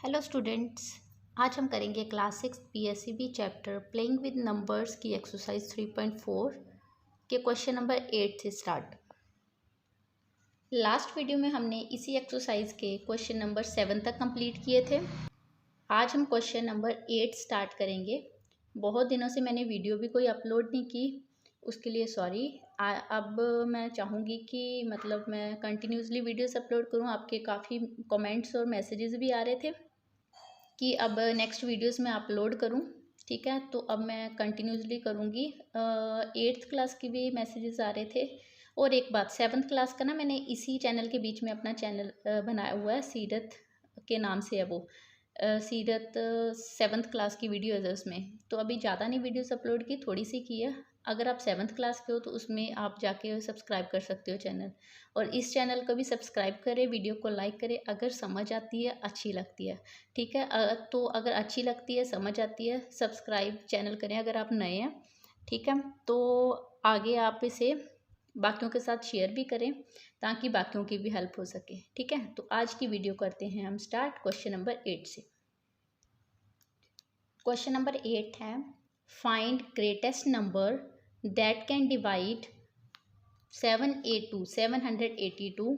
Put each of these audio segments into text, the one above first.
Hello students, आज हम करेंगे class 6 PSCB chapter playing with numbers की एक्सरसाइज 3.4 के क्वेश्चन नंबर 8 से स्टार्ट। लास्ट वीडियो में हमने इसी एक्सरसाइज के क्वेश्चन नंबर 7 तक कंप्लीट किए थे। आज हम क्वेश्चन नंबर 8 स्टार्ट करेंगे। बहुत दिनों से मैंने वीडियो भी कोई अपलोड नहीं की, उसके लिए सॉरी। अब मैं चाहूँगी कि मैं कंटिन्यूसली वीडियोस अपलोड करूँ। आपके काफ़ी कमेंट्स और मैसेजेस भी आ रहे थे कि अब नेक्स्ट वीडियोस में अपलोड करूं। ठीक है, तो अब मैं कंटिन्यूसली करूंगी। 8th क्लास की भी मैसेजेस आ रहे थे। और एक बात, 7th क्लास का ना मैंने इसी चैनल के बीच में अपना चैनल बनाया हुआ है, सीरत के नाम से है वो। सीरत 7th क्लास की वीडियो है उसमें। तो अभी ज़्यादा नहीं वीडियोस अपलोड की, थोड़ी सी की है। अगर आप 7th क्लास के हो तो उसमें आप जाके सब्सक्राइब कर सकते हो चैनल, और इस चैनल को भी सब्सक्राइब करें, वीडियो को लाइक करें अगर समझ आती है, अच्छी लगती है। ठीक है, तो अगर अच्छी लगती है, समझ आती है, सब्सक्राइब चैनल करें अगर आप नए हैं। ठीक है, तो आगे आप इसे बाकियों के साथ शेयर भी करें ताकि बाकियों की भी हेल्प हो सके। ठीक है, तो आज की वीडियो करते हैं हम स्टार्ट क्वेश्चन नंबर 8 से। क्वेश्चन नंबर 8 है, find greatest number that can divide 782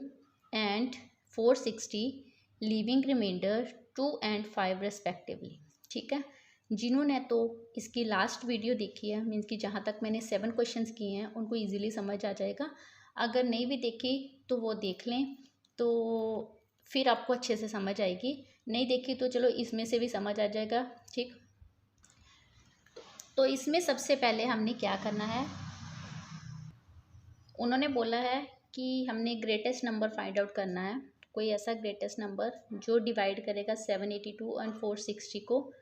and 460 leaving remainder 2 and 5 respectively. ठीक है, जिन्होंने तो इसकी लास्ट वीडियो देखी है, मीन्स कि जहाँ तक मैंने 7 क्वेश्चंस किए हैं उनको इजीली समझ आ जाएगा। अगर नहीं भी देखी तो वो देख लें, तो फिर आपको अच्छे से समझ आएगी। नहीं देखी तो चलो इसमें से भी समझ आ जाएगा। ठीक, तो इसमें सबसे पहले हमने क्या करना है, उन्होंने बोला है कि हमने ग्रेटेस्ट नंबर फाइंड आउट करना है। कोई ऐसा ग्रेटेस्ट नंबर जो डिवाइड करेगा 782 और 460 को।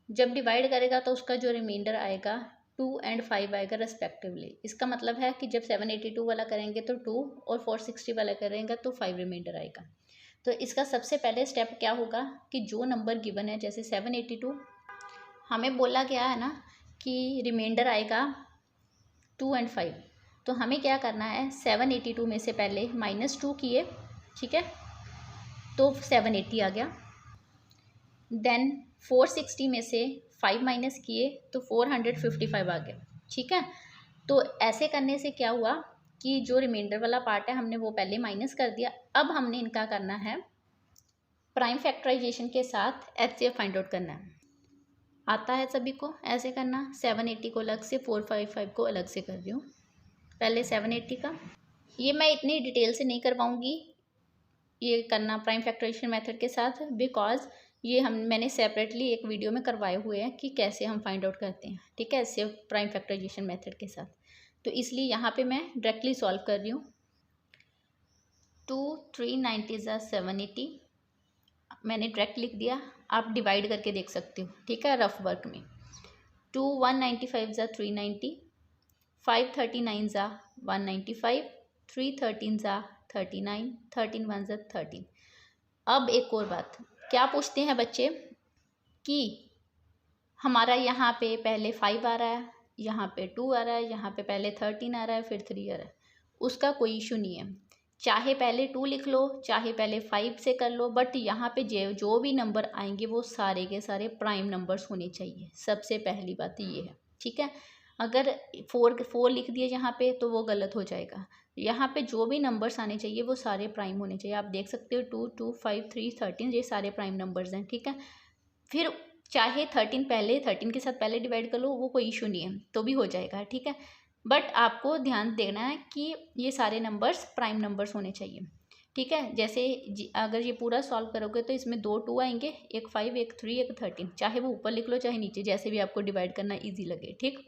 जब डिवाइड करेगा तो उसका जो रिमाइंडर आएगा 2 and 5 आएगा रेस्पेक्टिवली। इसका मतलब है कि जब 782 वाला करेंगे तो 2 और 460 वाला करेंगे तो 5 रिमाइंडर आएगा। तो इसका सबसे पहले स्टेप क्या होगा कि जो नंबर गिवन है, जैसे 782 हमें बोला गया है ना कि रिमाइंडर आएगा 2 and 5, तो हमें क्या करना है, 782 में से पहले -2 किए। ठीक है, तो 780 आ गया। देन 460 में से 5 माइनस किए तो 455 आ गया। ठीक है, तो ऐसे करने से क्या हुआ कि जो रिमाइंडर वाला पार्ट है हमने वो पहले माइनस कर दिया। अब हमने इनका करना है प्राइम फैक्टराइजेशन के साथ एचसीएफ फाइंड आउट करना है। आता है सभी को ऐसे करना। 780 को अलग से, 455 को अलग से कर रही हूँ। पहले 780 का, ये मैं इतनी डिटेल से नहीं कर पाऊँगी ये करना प्राइम फैक्टराइजेशन मेथड के साथ, बिकॉज ये मैंने सेपरेटली एक वीडियो में करवाए हुए हैं कि कैसे हम फाइंड आउट करते हैं। ठीक है, ऐसे प्राइम फैक्टराइजेशन मेथड के साथ, तो इसलिए यहाँ पे मैं डायरेक्टली सॉल्व कर रही हूँ। 2 3 90 780 मैंने डायरेक्ट लिख दिया, आप डिवाइड करके देख सकते हो। ठीक है, रफ वर्क में 2 195 390, 5 39 195, 3 13 39, 13 1 13। अब एक और बात, क्या पूछते हैं बच्चे कि हमारा यहाँ पे पहले 5 आ रहा है, यहाँ पे 2 आ रहा है, यहाँ पे पहले 13 आ रहा है, फिर 3 आ रहा है। उसका कोई इशू नहीं है, चाहे पहले 2 लिख लो, चाहे पहले 5 से कर लो, बट यहाँ पे जो भी नंबर आएंगे वो सारे के सारे प्राइम नंबर्स होने चाहिए। सबसे पहली बात ये है। ठीक है, अगर 4 लिख दिए यहाँ पे तो वो गलत हो जाएगा। यहाँ पे जो भी नंबर्स आने चाहिए वो सारे प्राइम होने चाहिए। आप देख सकते हो 2 2 5 3 13 ये सारे प्राइम नंबर्स हैं। ठीक है, फिर चाहे 13 पहले 13 के साथ पहले डिवाइड कर लो, वो कोई इशू नहीं है, तो भी हो जाएगा। ठीक है, बट आपको ध्यान देना है कि ये सारे नंबर्स प्राइम नंबर्स होने चाहिए। ठीक है, जैसे अगर ये पूरा सॉल्व करोगे तो इसमें 2 2 आएंगे, एक 5 एक 3 एक 13, चाहे वो ऊपर लिख लो चाहे नीचे, जैसे भी आपको डिवाइड करना ईजी लगे। ठीक,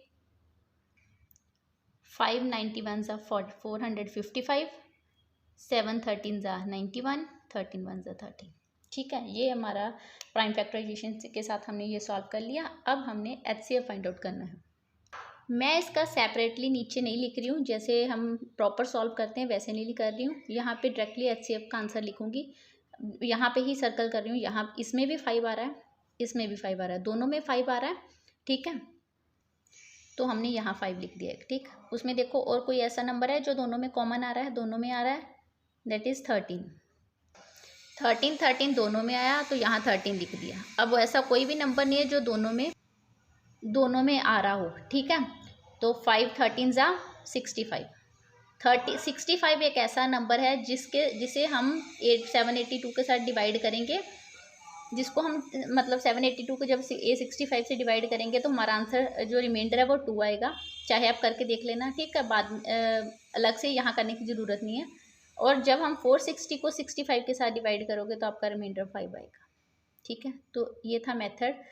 5 91 455, 7 13 91, 13 1 13। ठीक है, ये हमारा प्राइम फैक्टराइजेशन के साथ हमने ये सॉल्व कर लिया। अब हमने एचसीएफ फाइंड आउट करना है। मैं इसका सेपरेटली नीचे नहीं लिख रही हूँ, जैसे हम प्रॉपर सॉल्व करते हैं वैसे नहीं कर रही हूँ। यहाँ पे डायरेक्टली एचसीएफ का आंसर लिखूँगी, यहाँ पे ही सर्कल कर रही हूँ। यहाँ इसमें भी 5 आ रहा है, इसमें भी 5 आ रहा है, दोनों में 5 आ रहा है। ठीक है, तो हमने यहाँ 5 लिख दिया है। ठीक, उसमें देखो और कोई ऐसा नंबर है जो दोनों में कॉमन आ रहा है, दोनों में आ रहा है, दैट इज़ 13। 13 13 दोनों में आया तो यहाँ 13 लिख दिया। अब ऐसा कोई भी नंबर नहीं है जो दोनों में आ रहा हो, ठीक है। तो 5 13 ज़ा 65। 65 एक ऐसा नंबर है जिसे हम 782 के साथ डिवाइड करेंगे, जिसको हम मतलब 782 को जब 65 से डिवाइड करेंगे तो हमारा आंसर जो रिमाइंडर है वो 2 आएगा। चाहे आप करके देख लेना, ठीक है, बाद अलग से यहाँ करने की ज़रूरत नहीं है। और जब हम 460 को 65 के साथ डिवाइड करोगे तो आपका रिमाइंडर 5 आएगा, ठीक है। तो ये था मेथड।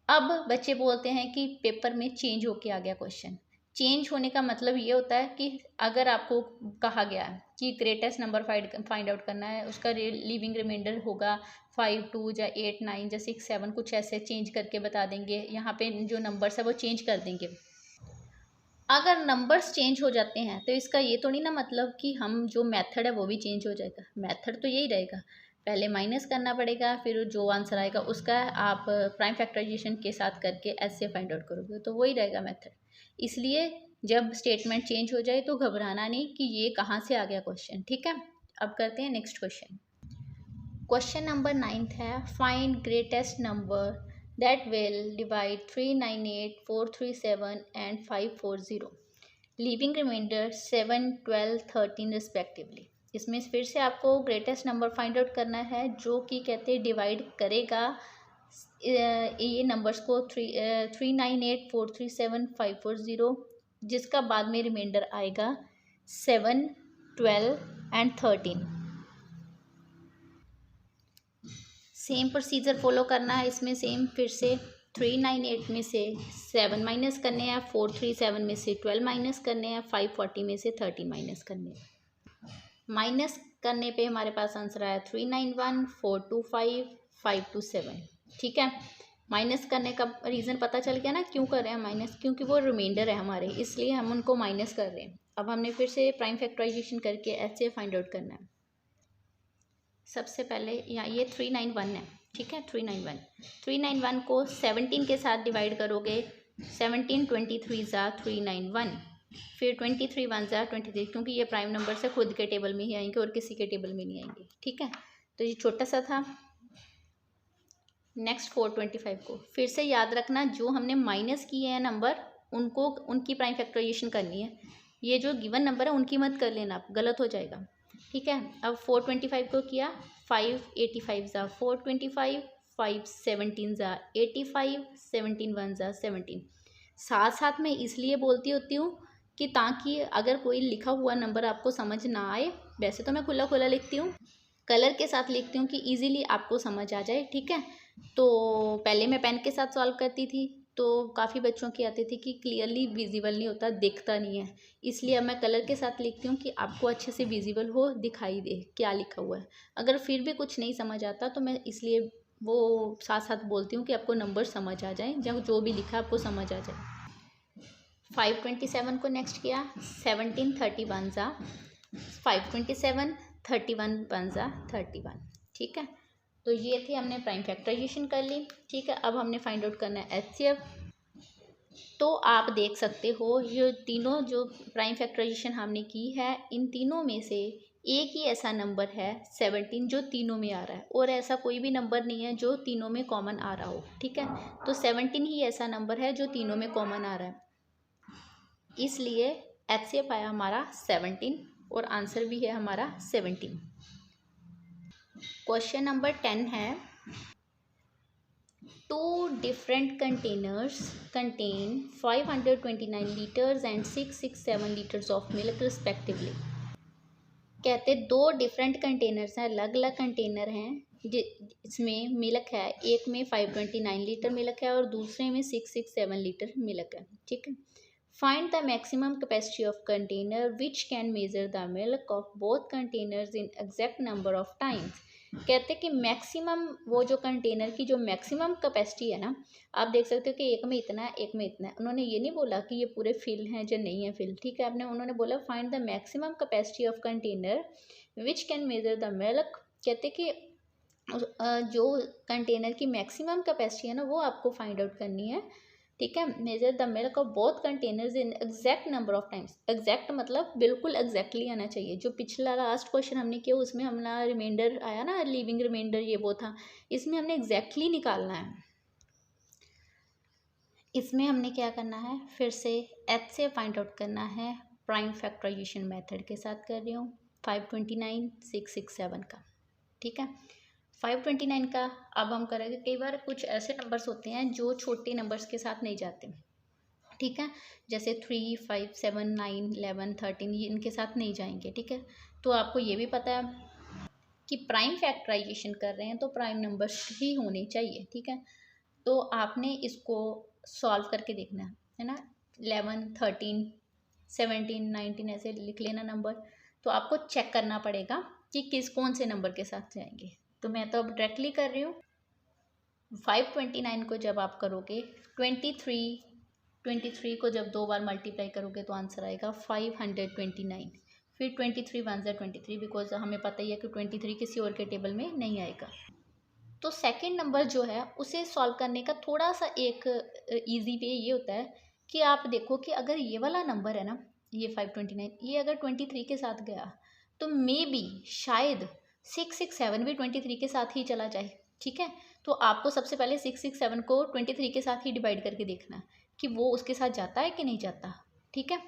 अब बच्चे बोलते हैं कि पेपर में चेंज होके आ गया क्वेश्चन। चेंज होने का मतलब ये होता है कि अगर आपको कहा गया है कि ग्रेटेस्ट नंबर फाइंड आउट करना है, उसका लिविंग रिमाइंडर होगा 5 2 या 8 9 या 6 7, कुछ ऐसे चेंज करके बता देंगे। यहाँ पे जो नंबर्स है वो चेंज कर देंगे। अगर नंबर्स चेंज हो जाते हैं तो इसका ये तो नहीं ना मतलब कि हम जो मेथड है वो भी चेंज हो जाएगा। मेथड तो यही रहेगा, पहले माइनस करना पड़ेगा, फिर जो आंसर आएगा उसका आप प्राइम फैक्टराइजेशन के साथ करके ऐसे फाइंड आउट करोगे, तो वही रहेगा मेथड। इसलिए जब स्टेटमेंट चेंज हो जाए तो घबराना नहीं कि ये कहाँ से आ गया क्वेश्चन, ठीक है। अब करते हैं नेक्स्ट क्वेश्चन। क्वेश्चन नंबर 9 है, find greatest number that will divide 398 437 and 540, leaving remainder 7 12 13 respectively. इसमें फिर से आपको ग्रेटेस्ट नंबर फाइंड आउट करना है जो कि कहते हैं डिवाइड करेगा ये नंबर्स को 398 437 540, जिसका बाद में रिमाइंडर आएगा 7 12 एंड 13। सेम प्रोसीजर फॉलो करना है इसमें, सेम फिर से 398 में से 7 माइनस करने हैं, 437 में से 12 माइनस करने हैं, 540 में से 13 माइनस करने हैं। माइनस करने पे हमारे पास आंसर आया 391 425 527, ठीक है। माइनस करने का रीज़न पता चल गया ना, क्यों कर रहे हैं माइनस, क्योंकि वो रिमाइंडर है हमारे, इसलिए हम उनको माइनस कर रहे हैं। अब हमने फिर से प्राइम फैक्टराइजेशन करके ऐसे फाइंड आउट करना है। सबसे पहले यहाँ ये 391 है, ठीक है। 391 को 17 के साथ डिवाइड करोगे, 17 23 ज़ा 391, फिर 23 1 ज़ा 23, क्योंकि ये प्राइम नंबर से खुद के टेबल में ही आएंगे और किसी के टेबल में नहीं आएंगे, ठीक है। तो ये छोटा सा था। नेक्स्ट 425 को फिर से याद रखना, जो हमने माइनस किए हैं नंबर उनको उनकी प्राइम फैक्टराइजेशन करनी है। ये जो गिवन नंबर है उनकी मत कर लेना, आप गलत हो जाएगा, ठीक है। अब 425 को किया, 585 ज़ा 425, 5 17 ज़ा 85, 17 1 ज़ा 17। साथ साथ में इसलिए बोलती होती हूँ कि ताकि अगर कोई लिखा हुआ नंबर आपको समझ ना आए, वैसे तो मैं खुला खुला लिखती हूँ, कलर के साथ लिखती हूँ कि इजीली आपको समझ आ जाए, ठीक है। तो पहले मैं पेन के साथ सॉल्व करती थी तो काफ़ी बच्चों की आती थी कि क्लियरली विजिबल नहीं होता, दिखता नहीं है, इसलिए अब मैं कलर के साथ लिखती हूँ कि आपको अच्छे से विजिबल हो, दिखाई दे क्या लिखा हुआ है। अगर फिर भी कुछ नहीं समझ आता तो मैं इसलिए वो साथ साथ बोलती हूँ कि आपको नंबर समझ आ जाए, जब जो भी लिखा है आपको समझ आ जाए। 527 को नेक्स्ट किया, 17 31 ज़ा 527, 31 1 ज़ा 31, ठीक है। तो ये थी, हमने प्राइम फैक्टराइजेशन कर ली, ठीक है। अब हमने फाइंड आउट करना है एचसीएफ। तो आप देख सकते हो ये तीनों जो प्राइम फैक्टराइजेशन हमने की है, इन तीनों में से एक ही ऐसा नंबर है 17 जो तीनों में आ रहा है, और ऐसा कोई भी नंबर नहीं है जो तीनों में कॉमन आ रहा हो, ठीक है। तो 17 ही ऐसा नंबर है जो तीनों में कॉमन आ रहा है, इसलिए एचसीएफ आया हमारा 17 और आंसर भी है हमारा 17। क्वेश्चन नंबर 10 है, 2 different containers contain 529 liters and 667 liters of milk respectively। कहते दो डिफरेंट कंटेनर्स हैं, अलग अलग कंटेनर हैं, इसमें मिल्क है, एक में 529 लीटर मिल्क है और दूसरे में 667 लीटर मिल्क है, ठीक है। Find the maximum capacity of container which can measure the milk of both containers in exact number of times. कहते हैं कि मैक्सिमम, वो जो कंटेनर की जो मैक्सिमम कैपेसिटी है ना, आप देख सकते हो कि एक में इतना है एक में इतना है। उन्होंने ये नहीं बोला कि ये पूरे फिल हैं या नहीं है फिल, ठीक है। उन्होंने बोला find the maximum capacity of container which can measure the milk. कहते कि जो कंटेनर की मैक्सिमम कैपेसिटी है ना वो आपको फाइंड आउट करनी है, ठीक है। Measure the milk of both containers in exact number of times. Exact मतलब बिल्कुल एग्जैक्टली आना चाहिए। जो पिछला लास्ट क्वेश्चन हमने किया उसमें हमारा रिमाइंडर आया ना, लीविंग रिमाइंडर ये वो था, इसमें हमने एग्जैक्टली निकालना है। इसमें हमने क्या करना है, फिर से एच से फाइंड आउट करना है, प्राइम फैक्टराइजेशन मेथड के साथ कर रही हूँ 529 667 का। ठीक है, 529 का अब हम करेंगे। कई बार कुछ ऐसे नंबर्स होते हैं जो छोटे नंबर्स के साथ नहीं जाते, ठीक है, जैसे 3 5 7 9 11 13 ये इनके साथ नहीं जाएंगे। ठीक है, तो आपको ये भी पता है कि प्राइम फैक्टराइजेशन कर रहे हैं तो प्राइम नंबर्स ही होने चाहिए। ठीक है, तो आपने इसको सॉल्व करके देखना है ना, 11 13 17 19 ऐसे लिख लेना नंबर। तो आपको चेक करना पड़ेगा कि कौन से नंबर के साथ जाएंगे। तो मैं तो अब डायरेक्टली कर रही हूँ। 529 को जब आप करोगे 23 को जब 2 बार मल्टीप्लाई करोगे तो आंसर आएगा 529। फिर 23 1 ज़ा 23, बिकॉज हमें पता ही है कि 23 किसी और के टेबल में नहीं आएगा। तो सेकंड नंबर जो है उसे सॉल्व करने का थोड़ा सा एक इजी वे ये होता है कि आप देखो कि अगर ये वाला नंबर है ना, ये 529, ये अगर 23 के साथ गया तो मे बी शायद 667 भी 23 के साथ ही चला जाए। ठीक है, तो आपको सबसे पहले 667 को 23 के साथ ही डिवाइड करके देखना कि वो उसके साथ जाता है कि नहीं जाता। ठीक है,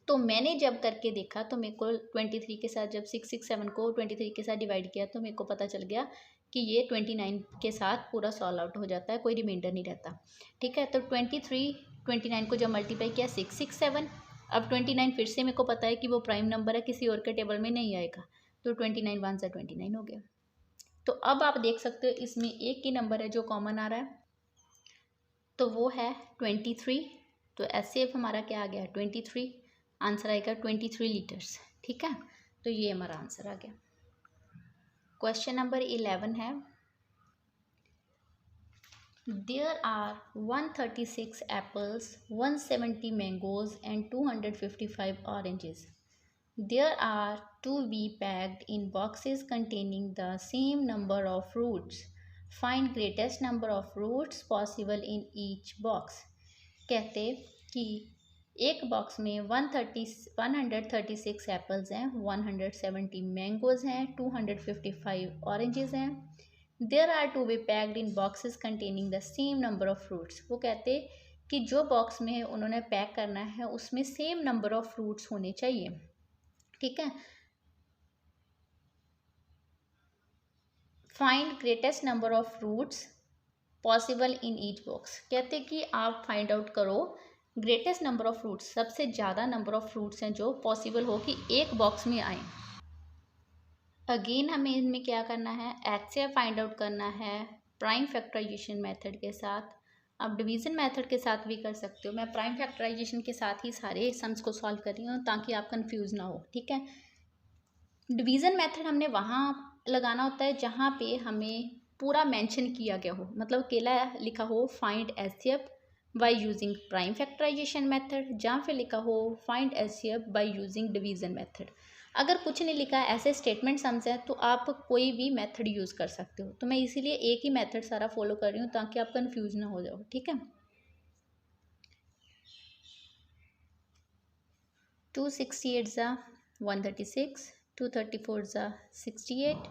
तो मैंने जब करके देखा तो मेरे को 23 के साथ, जब 667 को 23 के साथ डिवाइड किया तो मेरे को पता चल गया कि ये 29 के साथ पूरा सॉल्व आउट हो जाता है, कोई रिमाइंडर नहीं रहता। ठीक है, तो 29 को जब मल्टीप्लाई किया 667, अब 29 फिर से मेरे को पता है कि वो प्राइम नंबर है, किसी और के टेबल में नहीं आएगा, तो 29 1 ज़ा 29 हो गया। तो अब आप देख सकते हो इसमें एक ही नंबर है जो कॉमन आ रहा है, तो वो है 23। तो ऐसे हमारा क्या आ गया 23, आंसर आएगा 23 लीटर्स। ठीक है, तो ये हमारा आंसर आ गया। क्वेश्चन नंबर 11 है, there are 136 apples 170 mangoes and 255 oranges. There are to be packed in boxes containing the same number of fruits. Find greatest number of fruits possible in each box. कहते कि एक box में 136 apples हैं, 170 mangoes हैं, 255 oranges हैं। There are to be packed in boxes containing the same number of fruits. वो कहते कि जो बॉक्स में उन्होंने पैक करना है उसमें सेम नंबर ऑफ फ्रूट्स होने चाहिए। ठीक है, find greatest number of fruits possible in each box. कहते कि आप फाइंड आउट करो ग्रेटेस्ट नंबर ऑफ फ्रूट्स, सबसे ज़्यादा नंबर ऑफ फ्रूट्स हैं जो पॉसिबल हो कि एक बॉक्स में आए। अगेन हमें इनमें क्या करना है, एच से फाइंड आउट करना है प्राइम फैक्टराइजेशन मेथड के साथ। आप डिवीज़न मेथड के साथ भी कर सकते हो, मैं प्राइम फैक्टराइजेशन के साथ ही सारे सम्स को सॉल्व कर रही हूँ ताकि आप कंफ्यूज ना हो। ठीक है, डिवीज़न मेथड हमने वहाँ लगाना होता है जहाँ पे हमें पूरा मेंशन किया गया हो, मतलब अकेला लिखा हो find HCF by using prime factorisation method, जहाँ पे लिखा हो find HCF by using division method. अगर कुछ नहीं लिखा है, ऐसे स्टेटमेंट सम्स हैं, तो आप कोई भी मेथड यूज़ कर सकते हो। तो मैं इसीलिए एक ही मेथड सारा फॉलो कर रही हूँ ताकि आप कंफ्यूज ना हो जाओ। ठीक है, 268 ज़ा 136, 234 ज़ा 68,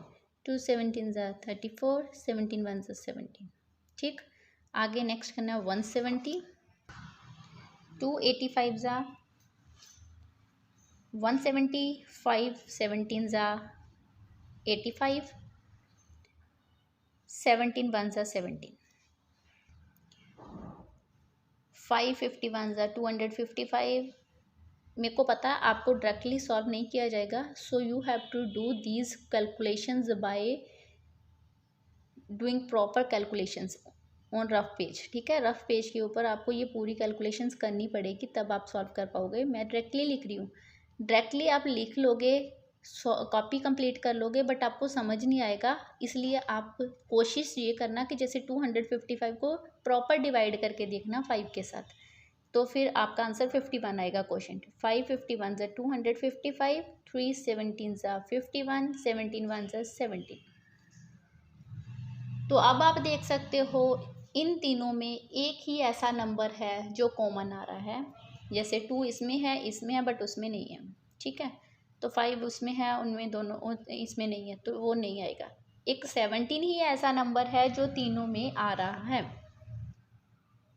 217 ज़ा 34, 17 1 ज़ा 17। ठीक, आगे नेक्स्ट करना है 170, 285 ज़ा 175, 17 ज़ा 85, 17 1 ज़ा 17, 551 ज़ा 255। मेरे को पता है आपको डायरेक्टली सॉल्व नहीं किया जाएगा, so you have to do these calculations by doing proper calculations on rough page. ठीक है, रफ पेज के ऊपर आपको ये पूरी कैलकुलेशंस करनी पड़ेगी तब आप सॉल्व कर पाओगे। मैं डायरेक्टली लिख रही हूँ, डायरेक्टली आप लिख लोगे, कॉपी कंप्लीट कर लोगे, बट आपको समझ नहीं आएगा। इसलिए आप कोशिश ये करना कि जैसे 255 को प्रॉपर डिवाइड करके देखना 5 के साथ, तो फिर आपका आंसर 51 आएगा क्वेश्चन। 551 ज़ा 255, 3 17 ज़ा 51, 17 1 ज़ा 17। तो अब आप देख सकते हो इन तीनों में एक ही ऐसा नंबर है जो कॉमन आ रहा है, जैसे 2 इसमें है बट उसमें नहीं है, ठीक है। तो 5 उसमें है, उनमें दोनों इसमें नहीं है, तो वो नहीं आएगा। एक 17 ही ऐसा नंबर है जो तीनों में आ रहा है,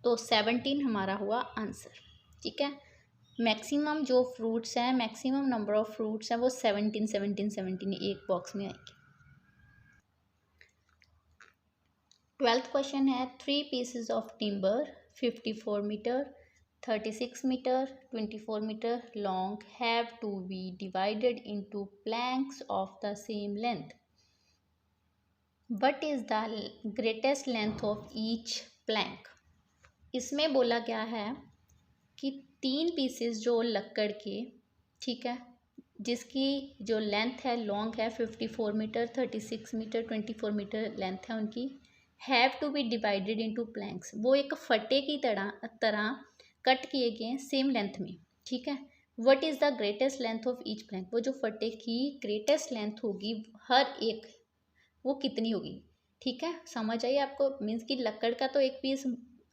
तो 17 हमारा हुआ आंसर, ठीक है। मैक्सिमम जो फ्रूट्स हैं, मैक्सिमम नंबर ऑफ फ्रूट्स हैं वो 17 17 17 एक बॉक्स में आएंगे। 12th क्वेश्चन है 3 pieces of timber 54 metre 36 metre 24 metre long have to be divided into planks of the same length. What is the greatest length of each plank. इसमें बोला गया है कि 3 पीसेस जो लक्कड़ के, ठीक है, जिसकी जो लेंथ है लॉन्ग है 54 मीटर 36 मीटर 24 मीटर लेंथ है उनकी, have to be divided into planks, वो एक फटे की तरह कट किए गए हैं सेम लेंथ में, ठीक है। What is the greatest length of each plank, वो जो फटे की ग्रेटेस्ट लेंथ होगी हर एक, वो कितनी होगी, ठीक है। समझ आइए आपको, मीन्स कि लकड़ का तो एक पीस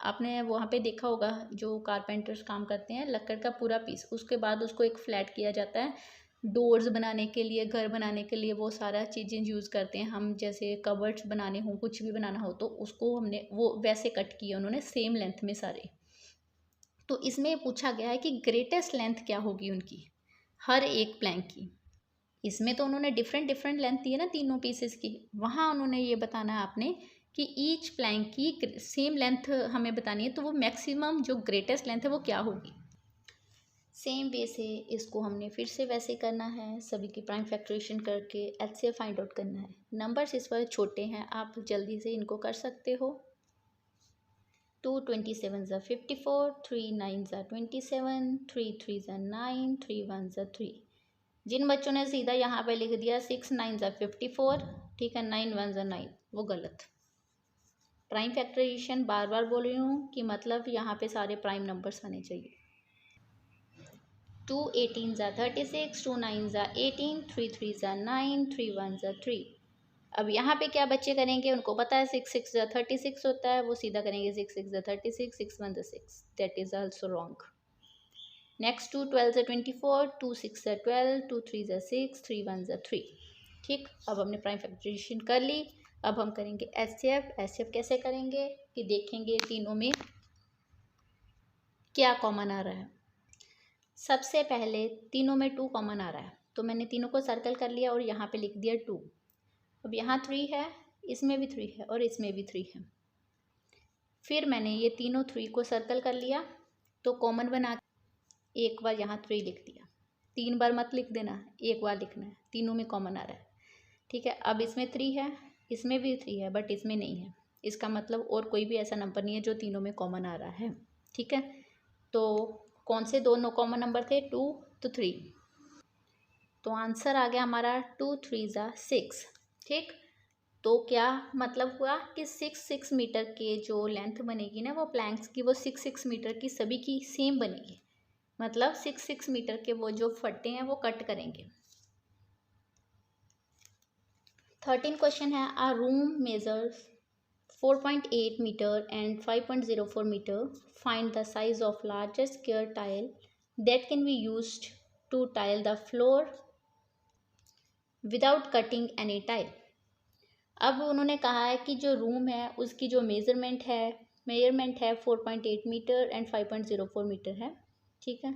आपने वहाँ पे देखा होगा, जो कारपेंटर्स काम करते हैं, लकड़ का पूरा पीस, उसके बाद उसको एक फ्लैट किया जाता है, डोर्स बनाने के लिए, घर बनाने के लिए वो सारा चीज़ें यूज़ करते हैं हम, जैसे कबर्ड्स बनाने हो, कुछ भी बनाना हो, तो उसको हमने वो वैसे कट किया उन्होंने सेम लेंथ में सारे। तो इसमें पूछा गया है कि ग्रेटेस्ट लेंथ क्या होगी उनकी हर एक प्लैंक की। इसमें तो उन्होंने डिफरेंट डिफरेंट लेंथ दी है ना तीनों पीसेस की, वहाँ उन्होंने ये बताना है आपने कि ईच प्लैंक की सेम लेंथ हमें बतानी है, तो वो मैक्सिमम जो ग्रेटेस्ट लेंथ है वो क्या होगी। सेम वे से इसको हमने फिर से वैसे करना है, सभी की प्राइम फैक्टराइजेशन करके एचसीएफ फाइंड आउट करना है। नंबर्स इस पर छोटे हैं, आप जल्दी से इनको कर सकते हो। 2 27 ज़ा 54, 3 9 ज़ा 27, 3 3 ज़ा 9, 3 1 ज़ा 3। जिन बच्चों ने सीधा यहाँ पे लिख दिया 6 9 ज़ा 54, ठीक है, 9 1 ज़ा 9, वो गलत। प्राइम फैक्टराइजेशन बार बार बोल रही हूँ कि मतलब यहाँ पे सारे प्राइम नंबर्स आने चाहिए। 2 18 ज़ा 36, 2 9 ज़ा 18, 3 3 ज़ा 9, 3 1 ज़ा 3। अब यहाँ पे क्या बच्चे करेंगे, उनको पता है 6 6 ज़ा 36 होता है, वो सीधा करेंगे 6 6 ज़ा 36, 6 1 ज़ा 6, that is also wrong. Next 2 12 ज़ा 24, 2 6 ज़ा 12, 2 3 ज़ा 6, 3 1 ज़ा 3। ठीक, अब हमने प्राइम फैक्टराइजेशन कर ली। अब हम करेंगे एचसीएफ। एचसीएफ कैसे करेंगे कि देखेंगे तीनों में क्या कॉमन आ रहा है। सबसे पहले तीनों में 2 कॉमन आ रहा है, तो मैंने तीनों को सर्कल कर लिया और यहाँ पे लिख दिया 2। अब यहाँ 3 है, इसमें भी 3 है और इसमें भी 3 है। फिर मैंने ये तीनों 3 को सर्कल कर लिया, तो कॉमन बना के एक बार यहाँ 3 लिख दिया। 3 बार मत लिख देना, एक बार लिखना है, तीनों में कॉमन आ रहा है, ठीक है। अब इसमें 3 है, इसमें भी 3 है, बट इसमें नहीं है, इसका मतलब और कोई भी ऐसा नंबर नहीं है जो तीनों में कॉमन आ रहा है, ठीक है। तो कौन से दोनों कॉमन नंबर थे, 2 तो 3, तो आंसर आ गया हमारा 2 3 ज़ा 6, ठीक। तो क्या मतलब हुआ कि 6 6 मीटर के जो लेंथ बनेगी ना वो प्लैंक्स की, वो 6 6 मीटर की सभी की सेम बनेगी, मतलब 6 6 मीटर के वो जो फट्टे हैं वो कट करेंगे। 13 क्वेश्चन है, आ room measures 4.8 meter and 5.04 meter. Find the size of largest square tile that can be used to tile the floor without cutting any tile. अब उन्होंने कहा है कि जो रूम है उसकी जो मेजरमेंट है 4.8 मीटर एंड 5.04 मीटर है, ठीक है।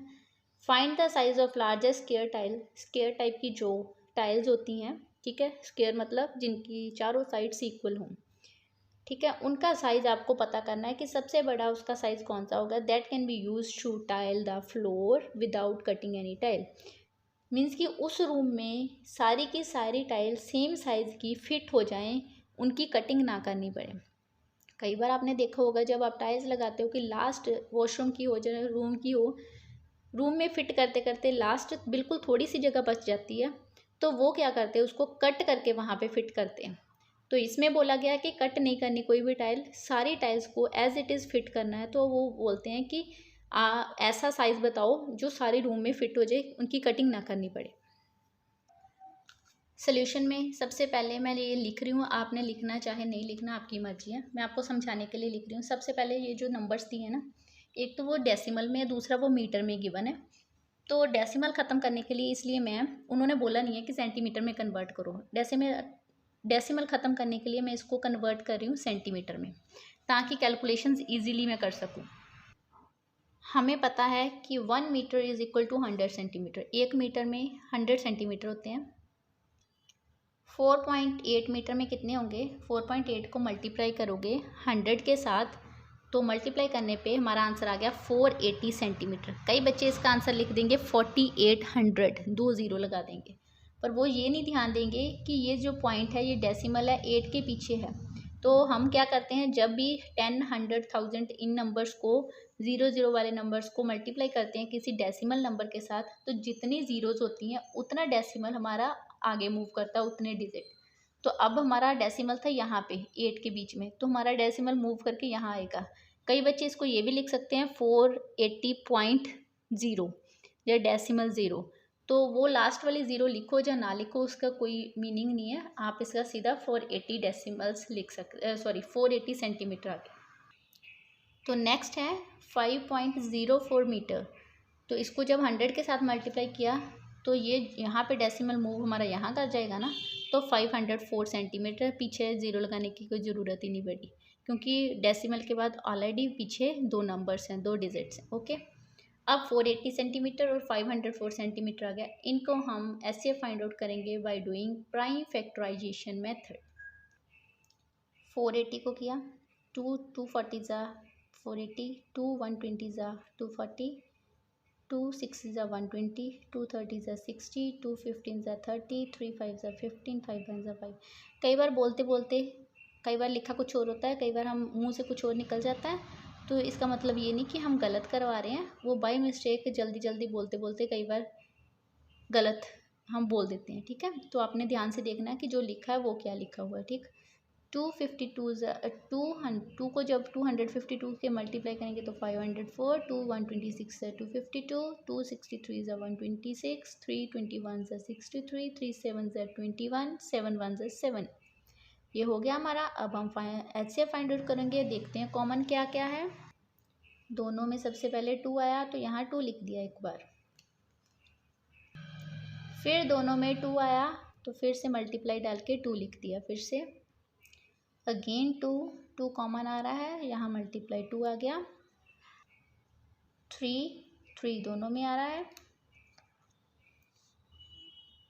Find the size of largest square tile, square type की जो टाइल्स होती हैं, ठीक है, स्क्वायर मतलब जिनकी चारों साइड्स इक्वल हों, ठीक है, उनका साइज़ आपको पता करना है कि सबसे बड़ा उसका साइज़ कौन सा होगा। That can be use to tile the floor without cutting any tile, means कि उस रूम में सारी की सारी टाइल सेम साइज़ की फिट हो जाएं, उनकी कटिंग ना करनी पड़े। कई बार आपने देखा होगा जब आप टाइल्स लगाते हो कि लास्ट वॉशरूम की हो चाहे रूम की हो, रूम में फिट करते करते लास्ट बिल्कुल थोड़ी सी जगह बच जाती है, तो वो क्या करते हैं उसको कट करके वहाँ पे फिट करते हैं। तो इसमें बोला गया कि कट नहीं करनी कोई भी टाइल, सारी टाइल्स को एज इट इज़ फिट करना है। तो वो बोलते हैं कि ऐसा साइज़ बताओ जो सारे रूम में फिट हो जाए, उनकी कटिंग ना करनी पड़े। सोल्यूशन में सबसे पहले मैं ये लिख रही हूँ, आपने लिखना चाहे नहीं लिखना आपकी मर्जी है, मैं आपको समझाने के लिए लिख रही हूँ। सबसे पहले ये जो नंबर्स दिए हैं ना, एक तो वो डेसिमल में है, दूसरा वो मीटर में गिवन है। तो डेसिमल ख़त्म करने के लिए, इसलिए मैं, उन्होंने बोला नहीं है कि सेंटीमीटर में कन्वर्ट करो, डेसिमल ख़त्म करने के लिए मैं इसको कन्वर्ट कर रही हूँ सेंटीमीटर में, ताकि कैलकुलेशंस ईजीली मैं कर सकूँ। हमें पता है कि 1 metre is equal to 100 centimetre, 1 metre में 100 सेंटीमीटर होते हैं। 4.8 मीटर में कितने होंगे, 4.8 को मल्टीप्लाई करोगे 100 के साथ, तो मल्टीप्लाई करने पे हमारा आंसर आ गया 480 सेंटीमीटर। कई बच्चे इसका आंसर लिख देंगे 4800, 2 ज़ीरो लगा देंगे, पर वो ये नहीं ध्यान देंगे कि ये जो पॉइंट है ये डेसिमल है, 8 के पीछे है। तो हम क्या करते हैं, जब भी 10, 100, 1000 इन नंबर्स को, 0 वाले नंबर्स को मल्टीप्लाई करते हैं किसी डेसिमल नंबर के साथ, तो जितनी ज़ीरोज़ होती हैं उतना डेसिमल हमारा आगे मूव करता है, उतने डिजिट। तो अब हमारा डेसिमल था यहाँ पे 8 के बीच में, तो हमारा डेसिमल मूव करके यहाँ आएगा। कई बच्चे इसको ये भी लिख सकते हैं 480.0 या डेसिमल 0, तो वो लास्ट वाली ज़ीरो लिखो या ना लिखो उसका कोई मीनिंग नहीं है, आप इसका सीधा 480 डेसिमल्स लिख सकते, 480 सेंटीमीटर आ गया। तो नेक्स्ट है 5.04 मीटर, तो इसको जब 100 के साथ मल्टीप्लाई किया तो ये यहाँ पे डेसिमल मूव हमारा यहाँ कर जाएगा ना, तो 504 सेंटीमीटर, पीछे ज़ीरो लगाने की कोई ज़रूरत ही नहीं पड़ी, क्योंकि डेसिमल के बाद ऑलरेडी पीछे 2 नंबर्स हैं, 2 डिजिट्स हैं। ओके, अब 480 सेंटीमीटर और 504 सेंटीमीटर आ गया। इनको हम ऐसे फाइंड आउट करेंगे by doing prime factorisation method. 480 को किया, 240 ज़ा 480, 120 ज़ा 240, 6 ज़ा 120, 30 ज़ा 60, 15 ज़ा 30, 5 ज़ा 15, 1 ज़ा 5। कई बार बोलते बोलते, कई बार लिखा कुछ और होता है, कई बार हम मुंह से कुछ और निकल जाता है, तो इसका मतलब ये नहीं कि हम गलत करवा रहे हैं, वो बाय मिस्टेक जल्दी जल्दी बोलते बोलते कई बार गलत हम बोल देते हैं। ठीक है, तो आपने ध्यान से देखना है कि जो लिखा है वो क्या लिखा हुआ है। ठीक, 2 को जब 252 के मल्टीप्लाई करेंगे तो 504, 126 है 252, 263 ज़ा 126, 321 ज़ा 63, 37 ज़ा 21, 7 ज़ा 7। ये हो गया हमारा। अब हम HCF फाइंड आउट करेंगे, देखते हैं कॉमन क्या क्या है। दोनों में सबसे पहले 2 आया तो यहाँ 2 लिख दिया एक बार, फिर दोनों में 2 आया तो फिर से मल्टीप्लाई डाल के 2 लिख दिया, फिर से अगेन 2 कॉमन आ रहा है, यहाँ मल्टीप्लाई 2 आ गया, 3 दोनों में आ रहा है,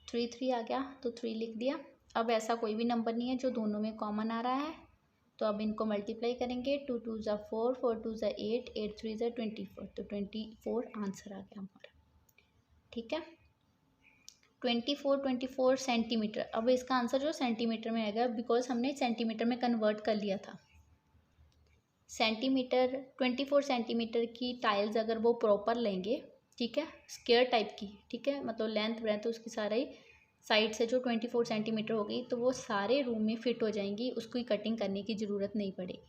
3 आ गया तो 3 लिख दिया। अब ऐसा कोई भी नंबर नहीं है जो दोनों में कॉमन आ रहा है, तो अब इनको मल्टीप्लाई करेंगे, 2 2 ज़ा 4, 4 2 ज़ा 8, 8 3 ज़ा 24, तो 24 आंसर आ गया हमारा। ठीक है, 24 सेंटीमीटर। अब इसका आंसर जो सेंटीमीटर में आएगा, बिकॉज हमने सेंटीमीटर में कन्वर्ट कर लिया था। सेंटीमीटर 24 सेंटीमीटर की टाइल्स अगर वो प्रॉपर लेंगे, ठीक है, स्क्वायर टाइप की, ठीक है, मतलब लेंथ ब्रेंथ उसकी सारी साइड से जो 24 सेंटीमीटर होगी, तो वो सारे रूम में फिट हो जाएंगी, उसकी कटिंग करने की ज़रूरत नहीं पड़ेगी।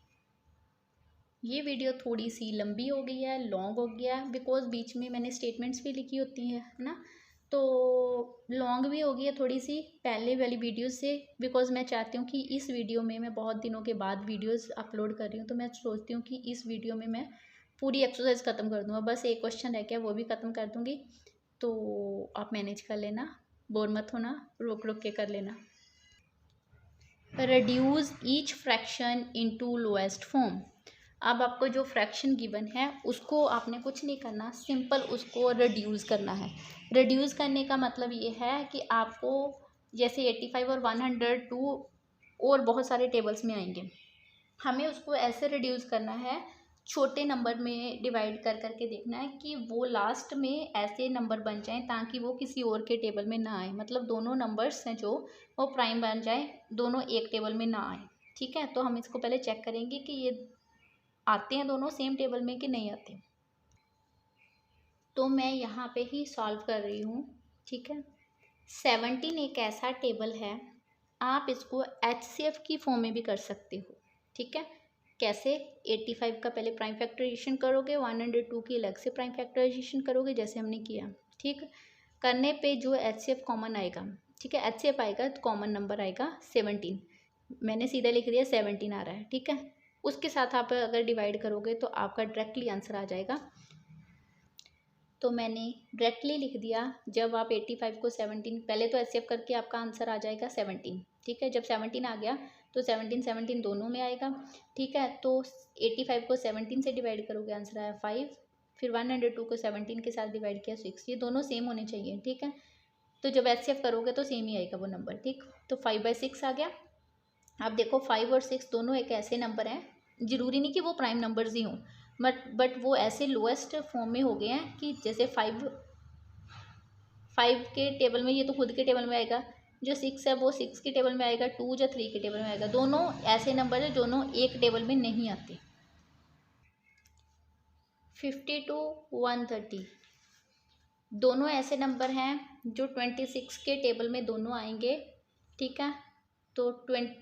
ये वीडियो थोड़ी सी लंबी हो गई है, लॉन्ग हो गया है, बिकॉज बीच में मैंने स्टेटमेंट्स भी लिखी होती है ना, तो लॉन्ग भी हो गई है थोड़ी सी पहले वाली वीडियो से, बिकॉज मैं चाहती हूँ कि इस वीडियो में, मैं बहुत दिनों के बाद वीडियोस अपलोड कर रही हूँ, तो मैं सोचती हूँ कि इस वीडियो में मैं पूरी एक्सरसाइज ख़त्म कर दूँगा, बस एक क्वेश्चन रह गया वो भी ख़त्म कर दूँगी, तो आप मैनेज कर लेना, बोर मत होना, रोक रोक के कर लेना। Reduce each fraction into lowest form. अब आपको जो फ्रैक्शन गिवन है उसको आपने कुछ नहीं करना, सिंपल उसको रिड्यूस करना है। रिड्यूस करने का मतलब ये है कि आपको जैसे 85 और 102 और बहुत सारे टेबल्स में आएंगे, हमें उसको ऐसे रिड्यूस करना है, छोटे नंबर में डिवाइड कर करके देखना है कि वो लास्ट में ऐसे नंबर बन जाएं ताकि वो किसी और के टेबल में ना आए, मतलब दोनों नंबर्स हैं जो वो प्राइम बन जाए, दोनों एक टेबल में ना आए। ठीक है, तो हम इसको पहले चेक करेंगे कि ये आते हैं दोनों सेम टेबल में कि नहीं आते। तो मैं यहाँ पे ही सॉल्व कर रही हूँ। ठीक है, 17 एक ऐसा टेबल है, आप इसको HCF की फॉर्म में भी कर सकते हो। ठीक है, कैसे? 85 का पहले प्राइम फैक्टराइजेशन करोगे, 102 की अलग से प्राइम फैक्टराइजेशन करोगे, जैसे हमने किया। ठीक, करने पे जो HCF कॉमन आएगा, ठीक है। HCF आएगा तो कॉमन नंबर आएगा 17, मैंने सीधा लिख दिया 17 आ रहा है, ठीक है। उसके साथ आप अगर डिवाइड करोगे तो आपका डायरेक्टली आंसर आ जाएगा। तो मैंने डायरेक्टली लिख दिया, जब आप 85 को 17, पहले तो HCF करके आपका आंसर आ जाएगा 17, ठीक है। जब 17 आ गया तो 17 17 दोनों में आएगा, ठीक है। तो 85 को 17 से डिवाइड करोगे, आंसर आया 5। फिर 102 को 17 के साथ डिवाइड किया 6, ये दोनों सेम होने चाहिए, ठीक है। तो जब HCF करोगे तो सेम ही आएगा वो नंबर, ठीक। तो 5/6 आ गया। आप देखो 5 और 6 दोनों एक ऐसे नंबर हैं, ज़रूरी नहीं कि वो प्राइम नंबर्स ही हों, बट वो ऐसे लोएस्ट फॉर्म में हो गए हैं कि जैसे 5 के टेबल में, ये तो खुद के टेबल में आएगा, जो 6 है वो 6 के टेबल में आएगा, 2 या 3 के टेबल में आएगा। दोनों ऐसे नंबर है दोनों एक टेबल में नहीं आते। 52 130 दोनों ऐसे नंबर हैं जो 26 के टेबल में दोनों आएंगे, ठीक है। तो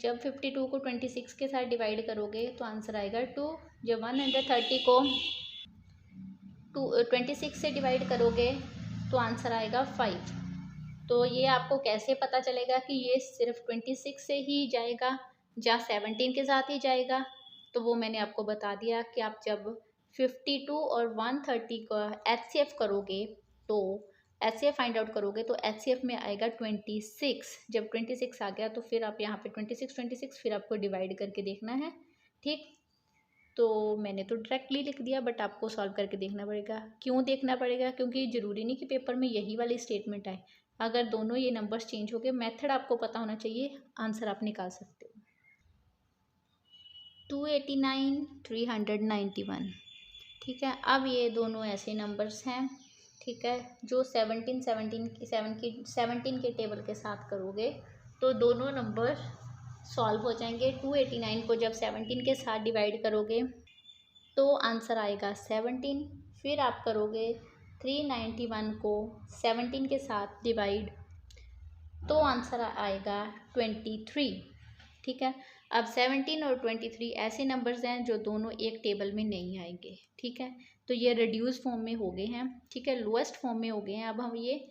जब 52 को 26 के साथ डिवाइड करोगे तो आंसर आएगा 2। जब 130 को 26 से डिवाइड करोगे तो आंसर आएगा 5। तो ये आपको कैसे पता चलेगा कि ये सिर्फ 26 से ही जाएगा या 17 के साथ ही जाएगा, तो वो मैंने आपको बता दिया कि आप जब 52 और 130 का HCF करोगे तो HCF फाइंड आउट करोगे तो HCF में आएगा 26। जब 26 आ गया तो फिर आप यहाँ पे 26 फिर आपको डिवाइड करके देखना है, ठीक। तो मैंने तो डायरेक्टली लिख दिया, बट आपको सॉल्व करके देखना पड़ेगा। क्यों देखना पड़ेगा? क्योंकि ज़रूरी नहीं कि पेपर में यही वाली स्टेटमेंट आए। अगर दोनों ये नंबर्स चेंज हो गए, मेथड आपको पता होना चाहिए, आंसर आप निकाल सकते हो। 289 391, ठीक है। अब ये दोनों ऐसे नंबर्स हैं, ठीक है, जो 17 के टेबल के साथ करोगे तो दोनों नंबर सॉल्व हो जाएंगे। 289 को जब 17 के साथ डिवाइड करोगे तो आंसर आएगा 17। फिर आप करोगे 391 को 17 के साथ डिवाइड तो आंसर आएगा 23, ठीक है। अब 17 और 23 ऐसे नंबर्स हैं जो दोनों एक टेबल में नहीं आएंगे, ठीक है। तो ये रिड्यूस फॉर्म में हो गए हैं, ठीक है, लोएस्ट फॉर्म में हो गए हैं अब हम ये।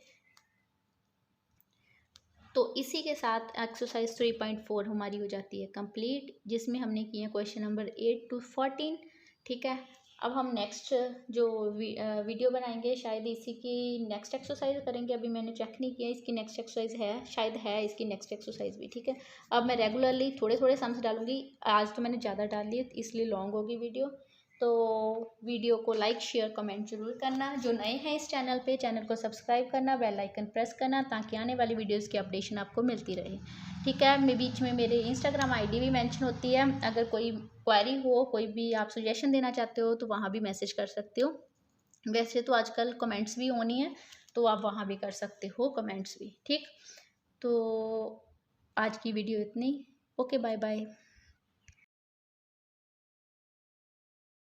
तो इसी के साथ एक्सरसाइज 3.4 हमारी हो जाती है कंप्लीट, जिसमें हमने किए क्वेश्चन नंबर 8 to 14, ठीक है। अब हम नेक्स्ट जो वीडियो बनाएंगे शायद इसी की नेक्स्ट एक्सरसाइज करेंगे। अभी मैंने चेक नहीं किया, इसकी नेक्स्ट एक्सरसाइज है, शायद है इसकी नेक्स्ट एक्सरसाइज भी, ठीक है। अब मैं रेगुलरली थोड़े थोड़े सम्स डालूंगी, आज तो मैंने ज़्यादा डाल लिए इसलिए लॉन्ग होगी वीडियो। तो वीडियो को लाइक शेयर कमेंट जरूर करना। जो नए हैं इस चैनल पे, चैनल को सब्सक्राइब करना, बेल आइकन प्रेस करना, ताकि आने वाली वीडियोस की अपडेशन आपको मिलती रहे, ठीक है। मैं बीच में मेरे इंस्टाग्राम आईडी भी मेंशन होती है, अगर कोई क्वेरी हो, कोई भी आप सजेशन देना चाहते हो तो वहाँ भी मैसेज कर सकते हो। वैसे तो आजकल कमेंट्स भी ऑन ही है, तो आप वहाँ भी कर सकते हो कमेंट्स भी, ठीक। तो आज की वीडियो इतनी, ओके, बाय बाय।